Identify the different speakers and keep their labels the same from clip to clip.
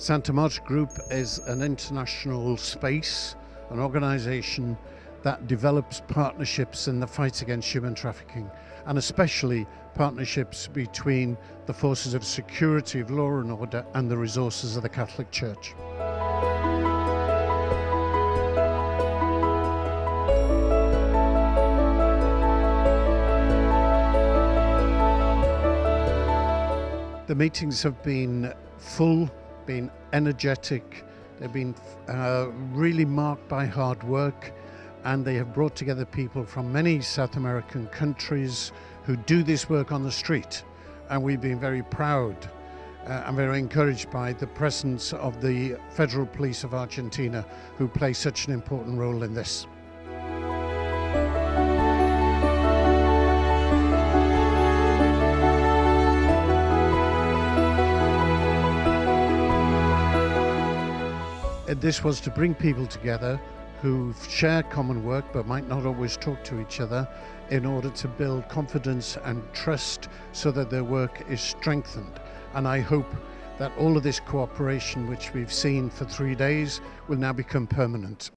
Speaker 1: Santa Marta Group is an international space, an organisation that develops partnerships in the fight against human trafficking, and especially partnerships between the forces of security, of law and order, and the resources of the Catholic Church. The meetings have been full, been energetic, they've been really marked by hard work, and they have brought together people from many South American countries who do this work on the street. And we've been very proud and very encouraged by the presence of the Federal Police of Argentina, who play such an important role in this. This was to bring people together who share common work but might not always talk to each other, in order to build confidence and trust so that their work is strengthened. And I hope that all of this cooperation, which we've seen for 3 days, will now become permanent.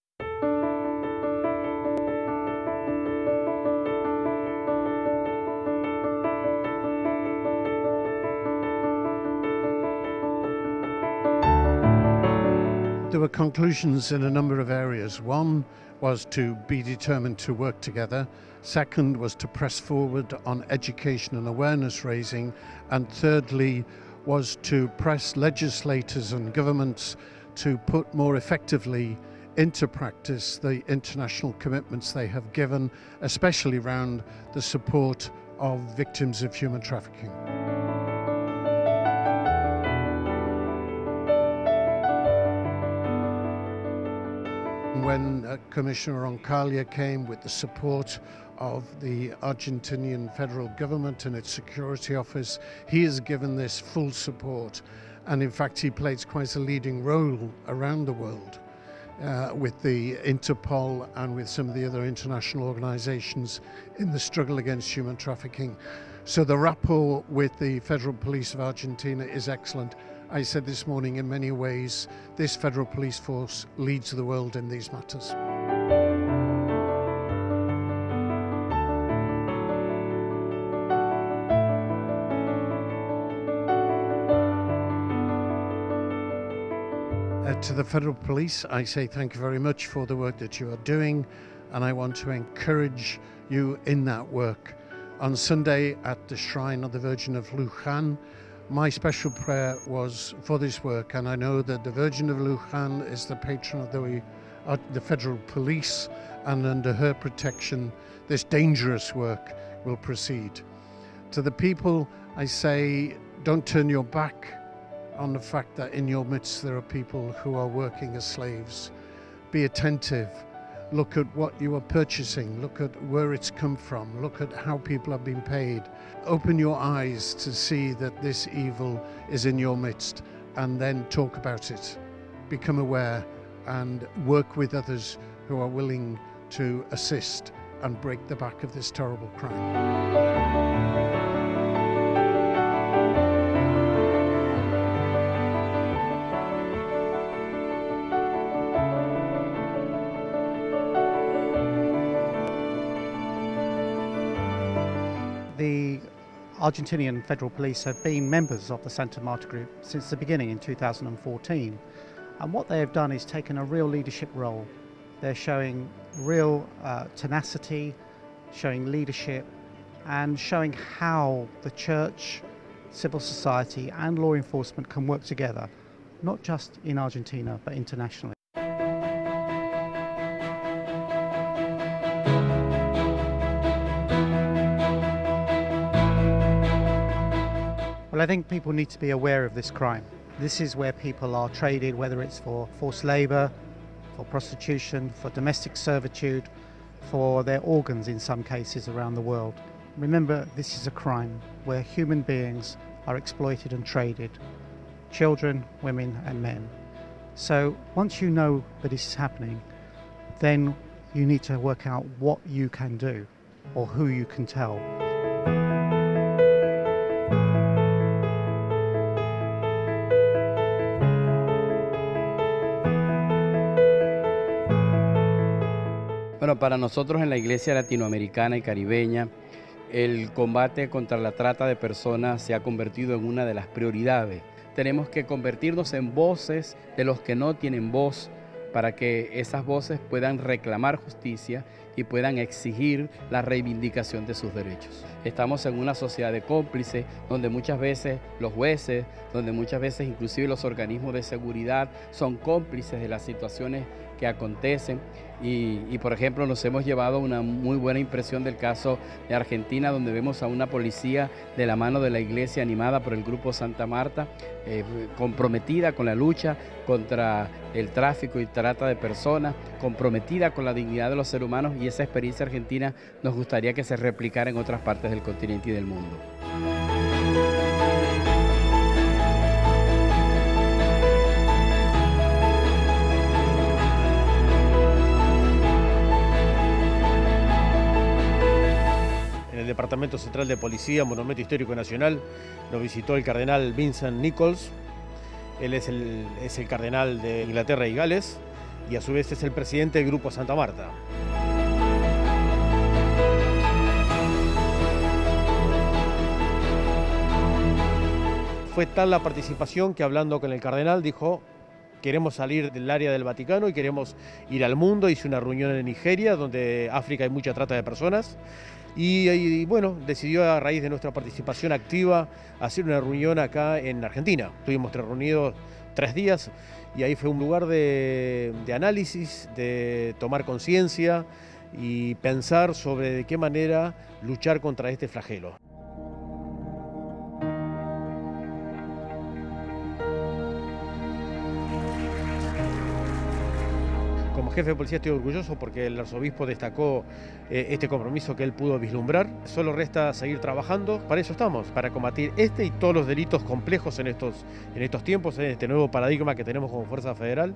Speaker 1: There were conclusions in a number of areas. One was to be determined to work together. Second was to press forward on education and awareness raising. And thirdly was to press legislators and governments to put more effectively into practice the international commitments they have given, especially around the support of victims of human trafficking. When Commissioner Roncaglia came with the support of the Argentinian federal government and its security office, he has given this full support, and in fact he plays quite a leading role around the world with the Interpol and with some of the other international organizations in the struggle against human trafficking. So the rapport with the Federal Police of Argentina is excellent. I said this morning, in many ways, this federal police force leads the world in these matters. To the Federal Police, I say thank you very much for the work that you are doing, and I want to encourage you in that work. On Sunday at the Shrine of the Virgin of Luján, my special prayer was for this work, and I know that the Virgin of Luján is the patron of the Federal Police, and under her protection this dangerous work will proceed. To the people, I say, don't turn your back on the fact that in your midst there are people who are working as slaves. Be attentive. Look at what you are purchasing, look at where it's come from, look at how people have been paid. Open your eyes to see that this evil is in your midst, and then talk about it. Become aware and work with others who are willing to assist and break the back of this terrible crime.
Speaker 2: The Argentinian Federal Police have been members of the Santa Marta Group since the beginning in 2014, and what they have done is taken a real leadership role. They're showing real tenacity, showing leadership, and showing how the church, civil society and law enforcement can work together, not just in Argentina but internationally. Well, I think people need to be aware of this crime. This is where people are traded, whether it's for forced labour, for prostitution, for domestic servitude, for their organs in some cases around the world. Remember, this is a crime where human beings are exploited and traded, children, women and men. So once you know that this is happening, then you need to work out what you can do or who you can tell.
Speaker 3: Bueno, para nosotros en la Iglesia Latinoamericana y Caribeña, el combate contra la trata de personas se ha convertido en una de las prioridades. Tenemos que convertirnos en voces de los que no tienen voz, para que esas voces puedan reclamar justicia y puedan exigir la reivindicación de sus derechos. Estamos en una sociedad de cómplices donde muchas veces los jueces, donde muchas veces inclusive los organismos de seguridad son cómplices de las situaciones que acontecen y por ejemplo nos hemos llevado una muy buena impresión del caso de Argentina, donde vemos a una policía de la mano de la iglesia animada por el grupo Santa Marta, comprometida con la lucha contra el tráfico y trata de personas, comprometida con la dignidad de los seres humanos, y esa experiencia argentina nos gustaría que se replicara en otras partes del continente y del mundo.
Speaker 4: El Departamento Central de Policía, Monumento Histórico Nacional, nos visitó el cardenal Vincent Nichols. Él es el cardenal de Inglaterra y Gales y a su vez es el presidente del Grupo Santa Marta. Fue tal la participación que, hablando con el cardenal, dijo: queremos salir del área del Vaticano y queremos ir al mundo. Hice una reunión en Nigeria, donde África hay mucha trata de personas. Y bueno, decidió, a raíz de nuestra participación activa, hacer una reunión acá en Argentina. Estuvimos reunidos 3 días y ahí fue un lugar de análisis, de tomar conciencia y pensar sobre de qué manera luchar contra este flagelo. Como jefe de policía estoy orgulloso porque el arzobispo destacó este compromiso que él pudo vislumbrar. Solo resta seguir trabajando, para eso estamos, para combatir este y todos los delitos complejos en estos tiempos, en este nuevo paradigma que tenemos como Fuerza Federal.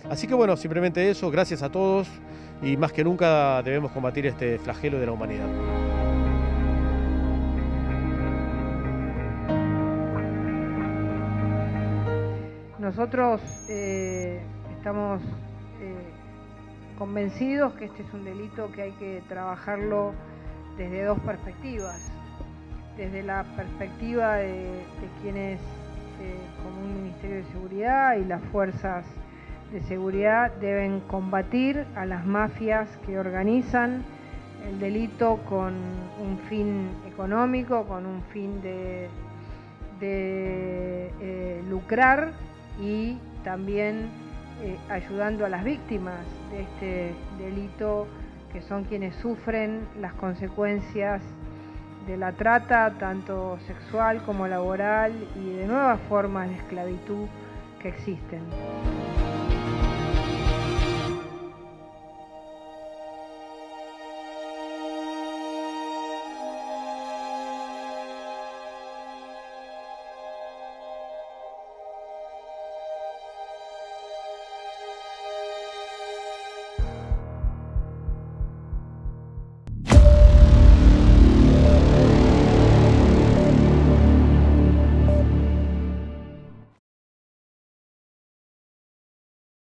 Speaker 4: Así que bueno, simplemente eso, gracias a todos y más que nunca debemos combatir este flagelo de la humanidad.
Speaker 5: Nosotros estamos convencidos que este es un delito que hay que trabajarlo desde 2 perspectivas. Desde la perspectiva de quienes, como un Ministerio de Seguridad y las fuerzas de seguridad, deben combatir a las mafias que organizan el delito con un fin económico, con un fin de lucrar, y también ayudando a las víctimas de este delito, que son quienes sufren las consecuencias de la trata, tanto sexual como laboral, y de nuevas formas de esclavitud que existen.